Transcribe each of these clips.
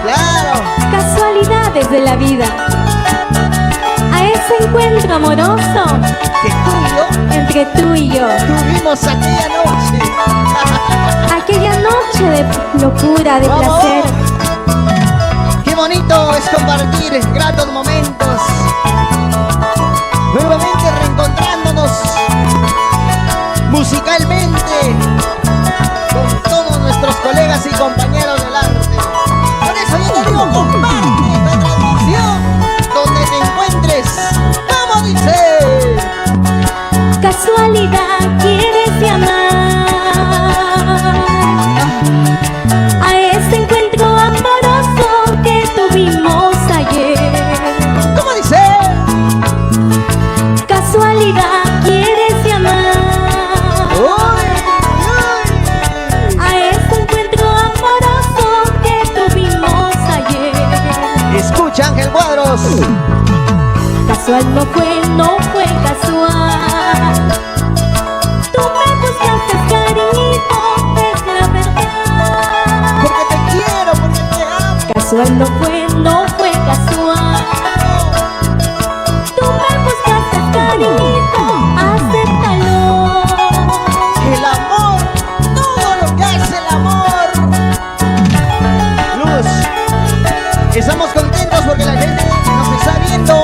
Claro. Casualidades de la vida. A ese encuentro amoroso Que tú y yo entre tú y yo. tuvimos aquella noche. Aquella noche de locura, de Vamos. placer. Qué bonito es compartir gratos momentos. Nuevamente reencontrándonos musicalmente con todos nuestros colegas y compañeros del arte. Por eso yo te digo, comparte esta transmisión donde te encuentres. ¿Cómo dice? Casualidad quieres llamar a ese encuentro amoroso que tuvimos ayer. ¿Cómo dice? Casualidad quieres llamar Uy, uy. a ese encuentro amoroso que tuvimos ayer. Escucha, Ángel Cuadros. Casual no fue casual. Tú me buscaste, cariñito, es la verdad. Porque te quiero, porque te amo. Casual no fue casual. Tú me buscaste, cariñito, acéptalo. El amor, todo lo que hace el amor. Luz, estamos contentos porque la gente nos está viendo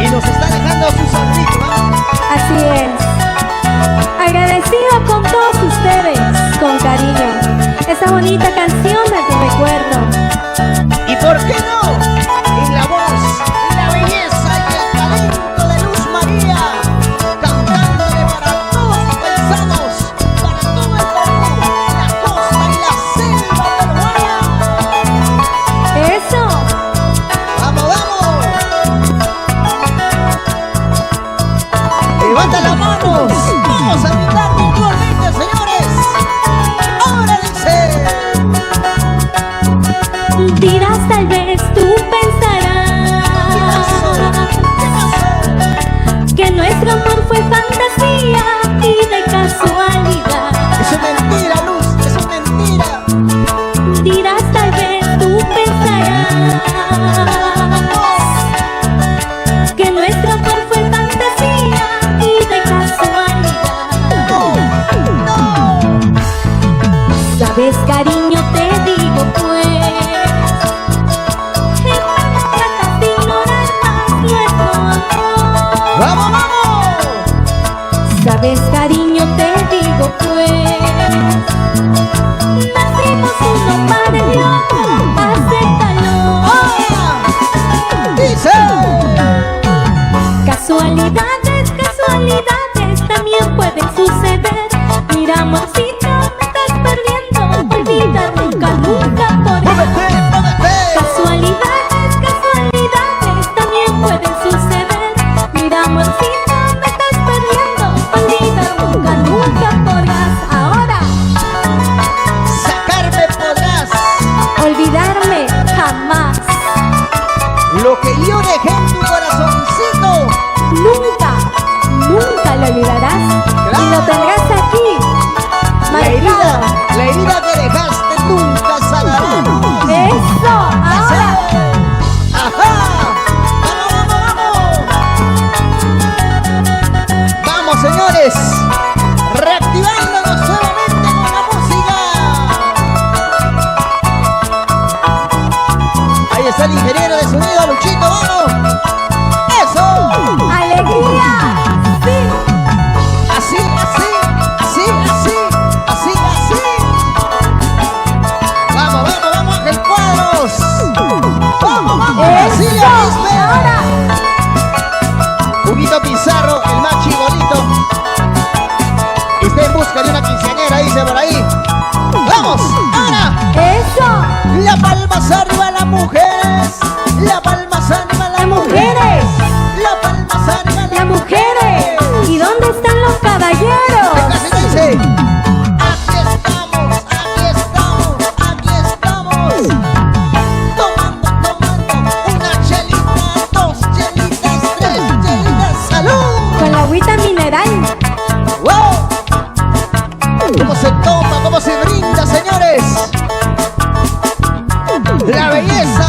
y nos está dejando su sonrisa. Así es. Agradecido con todos ustedes, con cariño. Esa bonita canción de tu recuerdo. ¿Y por qué no? En la voz, la belleza y el talento de Luz María, cantándole para todos los paisanos, para todo el Perú, la costa y la selva peruana. Eso. ¡Vamos, vamos! ¡Levanta las manos! ¡Vamos a brindar virtualmente, señores! ¡Ahora dice! Dirás, tal vez tú pensarás que nuestro amor fue fantasía y de casualidad. ¡Eso es mentira, Luz! ¡Eso es mentira! Dirás, tal vez tú pensarás que nuestro amor fue fantasía y de casualidad. ¡No! Sabes, cariño, te digo pues, hermano, tratas de ignorar más nuestro amor. ¡Vamos, vamos! Sabes, cariño, te digo pues, nacimos uno para el otro, acéptalo. ¡Ah! ¡Dice! Casualidades, casualidades también pueden suceder. Mira, amorcito, me estás perdiendo. Olvida nunca, nunca por ¡Muévete, muévete! Casualidades, casualidades también pueden suceder. Mira, amorcito, me estás perdiendo. Olvida nunca, nunca podrás. Ahora, ¡Sacarme podrás! olvidarme jamás. Lo que yo dejé en tu corazoncito. Nunca, nunca lo olvidarás. Y lo tendrás aquí, marcado. La herida que dejaste nunca sanará. Eso, ahora. ¡Ajá! ¡Vamos, vamos, vamos! ¡Vamos, señores! ¡Reactivándonos nuevamente con la música! Ahí está el ingeniero de sonido, Luchito, ¡vamos! ¡Eso! ¡Alegría! Sí. Así, así, así, así, así, así. Vamos, vamos, vamos, Ángel Cuadros. Vamos, vamos, así Eso, le mismo. ahora. Huguito Pizarro, el más chibolito. Está en busca de una quinceañera, dice por ahí. Vamos, ahora. Eso. La palmas arriba, las mujeres. la belleza